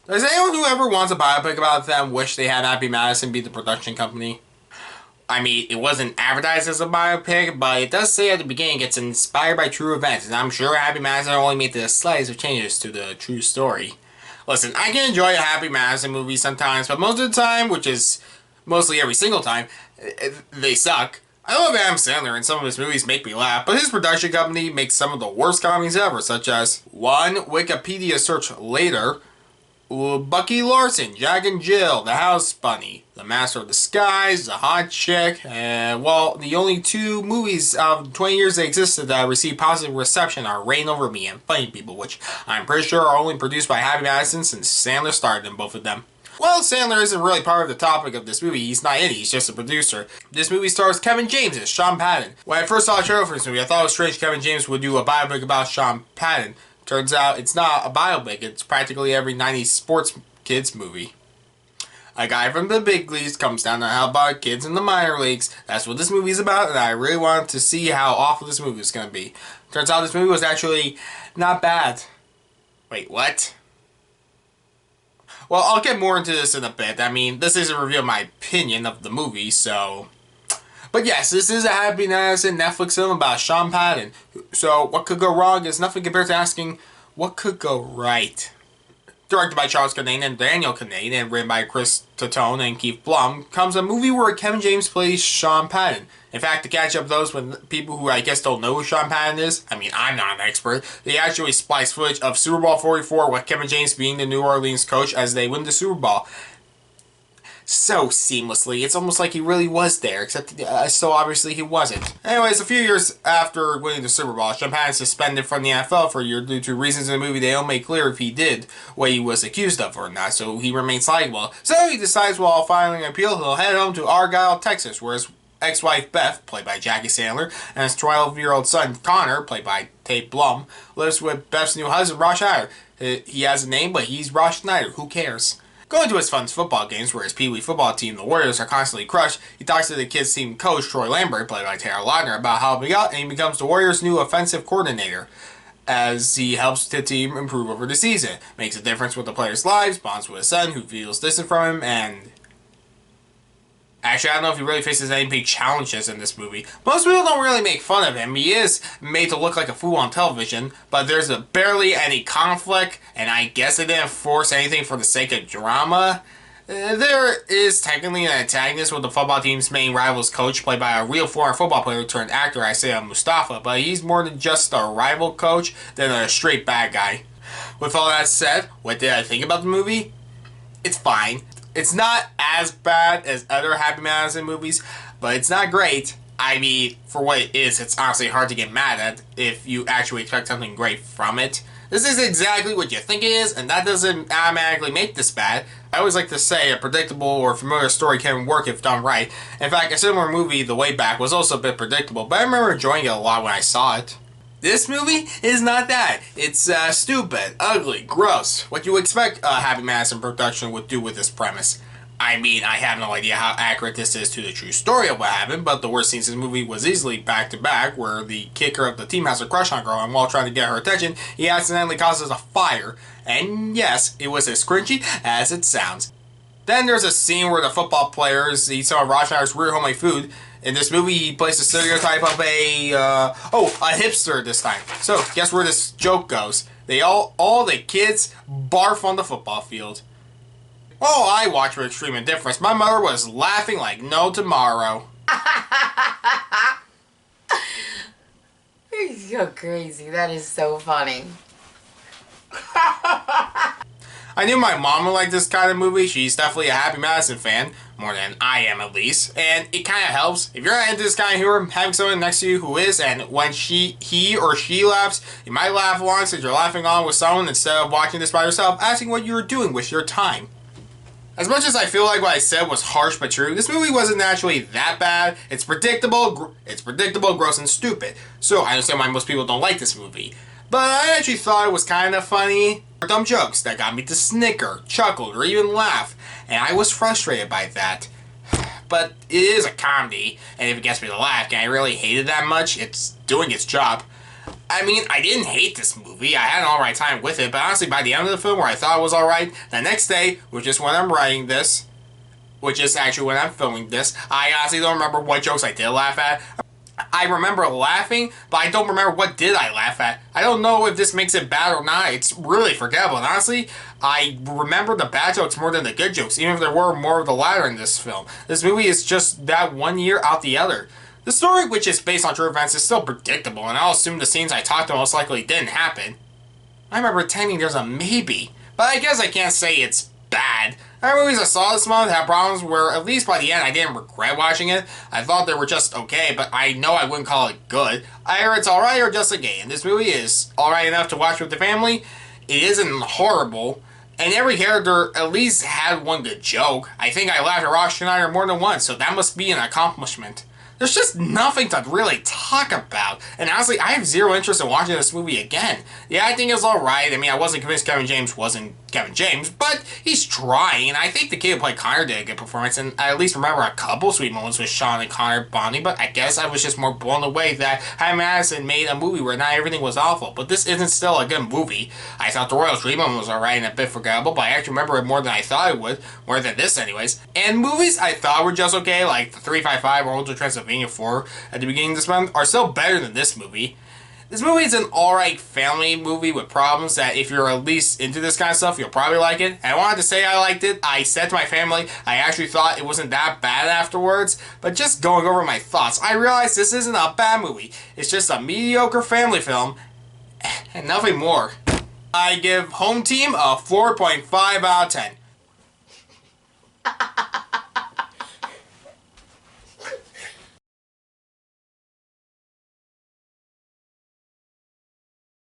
Does anyone who ever wants a biopic about them wish they had Happy Madison be the production company? I mean, it wasn't advertised as a biopic, but it does say at the beginning it's inspired by true events, and I'm sure Happy Madison only made the slightest of changes to the true story. Listen, I can enjoy a Happy Madison movie sometimes, but most of the time, which is mostly every single time, they suck. I love Adam Sandler, and some of his movies make me laugh, but his production company makes some of the worst comedies ever, such as one Wikipedia search later, Bucky Larson, Jack and Jill, The House Bunny, The Master of Disguise, The Hot Chick, and, well, the only two movies of 20 years they existed that received positive reception are Reign Over Me and Funny People, which I'm pretty sure are only produced by Happy Madison since Sandler starred in both of them. Well, Sandler isn't really part of the topic of this movie. He's not in it. He's just a producer. This movie stars Kevin James as Sean Patton. When I first saw a trailer for this movie, I thought it was strange Kevin James would do a biopic about Sean Patton. Turns out it's not a biopic. It's practically every 90s sports kids movie. A guy from the big leagues comes down to help out kids in the minor leagues. That's what this movie is about, and I really wanted to see how awful this movie was going to be. Turns out this movie was actually not bad. Wait, what? Well, I'll get more into this in a bit. I mean, this is a review of my opinion of the movie, so... But yes, this is a Happy Madison Netflix film about Sean Patton. So, what could go wrong is nothing compared to asking, what could go right? Directed by Charles Kinane and Daniel Kinane, and written by Chris Totone and Keith Blum, comes a movie where Kevin James plays Sean Patton. In fact, to catch up those with people who I guess don't know who Sean Patton is, I mean, I'm not an expert, they actually splice footage of Super Bowl 44 with Kevin James being the New Orleans coach as they win the Super Bowl. So seamlessly, it's almost like he really was there, except so obviously he wasn't. Anyways, a few years after winning the Super Bowl, Sean Patton is suspended from the NFL for a year due to reasons in the movie they don't make clear if he did what he was accused of or not, so he remains liable. So he decides while filing an appeal, he'll head home to Argyle, Texas, where his ex-wife Beth, played by Jackie Sandler, and his 12-year-old son Connor, played by Tate Blum, lives with Beth's new husband, Ross Schneider. He has a name, but he's Ross Schneider. Who cares? Going to his son's football games, where his Pee Wee football team, the Warriors, are constantly crushed, he talks to the kids' team coach, Troy Lambert, played by Taylor Lautner, about helping out, and he becomes the Warriors' new offensive coordinator, as he helps the team improve over the season. Makes a difference with the players' lives, bonds with his son, who feels distant from him, and... Actually, I don't know if he really faces any big challenges in this movie. Most people don't really make fun of him. He is made to look like a fool on television, but there's barely any conflict, and I guess they didn't force anything for the sake of drama. There is technically an antagonist with the football team's main rival's coach, played by a real former football player turned actor, Isaiah Mustafa, but he's more than just a rival coach than a straight bad guy. With all that said, what did I think about the movie? It's fine. It's not as bad as other Happy Madison movies, but it's not great. I mean, for what it is, it's honestly hard to get mad at if you actually expect something great from it. This is exactly what you think it is, and that doesn't automatically make this bad. I always like to say a predictable or familiar story can work if done right. In fact, a similar movie, The Way Back, was also a bit predictable, but I remember enjoying it a lot when I saw it. This movie is not that. It's stupid, ugly, gross. What you expect a Happy Madison production would do with this premise. I mean, I have no idea how accurate this is to the true story of what happened, but the worst scenes in the movie was easily back-to-back, where the kicker of the team has a crush on a girl, and while trying to get her attention, he accidentally causes a fire. And yes, it was as cringy as it sounds. Then there's a scene where the football players eat some of Ross Schneider's weird homemade food. In this movie, he plays the stereotype of a hipster this time. So, guess where this joke goes? All the kids barf on the football field. Oh, I watched with extreme indifference. My mother was laughing like no tomorrow. You're so crazy. That is so funny. I knew my mom would like this kind of movie. She's definitely a Happy Madison fan, more than I am at least, and it kind of helps. If you're not into this kind of humor, having someone next to you who is, and when he or she laughs, you might laugh along since you're laughing on with someone instead of watching this by yourself, asking what you're doing with your time. As much as I feel like what I said was harsh but true, this movie wasn't actually that bad. It's predictable, gross, and stupid. So I understand why most people don't like this movie. But I actually thought it was kind of funny. Dumb jokes that got me to snicker, chuckle, or even laugh, and I was frustrated by that. But it is a comedy, and if it gets me to laugh, can I really hate it that much? It's doing its job. I mean, I didn't hate this movie. I had an alright time with it, but honestly, by the end of the film where I thought it was alright, the next day, which is when I'm writing this, which is actually when I'm filming this, I honestly don't remember what jokes I did laugh at. I remember laughing, but I don't remember what did I laugh at. I don't know if this makes it bad or not. It's really forgettable. And honestly, I remember the bad jokes more than the good jokes, even if there were more of the latter in this film. This movie is just that one year out the other. The story, which is based on true events, is still predictable, and I'll assume the scenes I talked about most likely didn't happen. I remember pretending there's a maybe, but I guess I can't say it's bad. Other movies I saw this month had problems where, at least by the end, I didn't regret watching it. I thought they were just okay, but I know I wouldn't call it good. Either it's alright or just okay, and this movie is alright enough to watch with the family. It isn't horrible, and every character at least had one good joke. I think I laughed at Rob Schneider more than once, so that must be an accomplishment. There's just nothing to really talk about. And honestly, I have zero interest in watching this movie again. The acting is alright. I mean, I wasn't convinced Kevin James wasn't Kevin James, but he's trying. And I think the kid who played Connor did a good performance. And I at least remember a couple sweet moments with Sean and Connor bonding. But I guess I was just more blown away that Happy Madison made a movie where not everything was awful. But this isn't still a good movie. I thought The Royal Dream was alright and a bit forgettable, but I actually remember it more than I thought it would. More than this, anyways. And movies I thought were just okay, like The 355 or Hotel Transylvania 4 at the beginning of this month, are still better than this movie. This movie is an alright family movie with problems that if you're at least into this kind of stuff, you'll probably like it. And I wanted to say I liked it. I said to my family, I actually thought it wasn't that bad afterwards. But just going over my thoughts, I realized this isn't a bad movie. It's just a mediocre family film and nothing more. I give Home Team a 4.5 out of 10.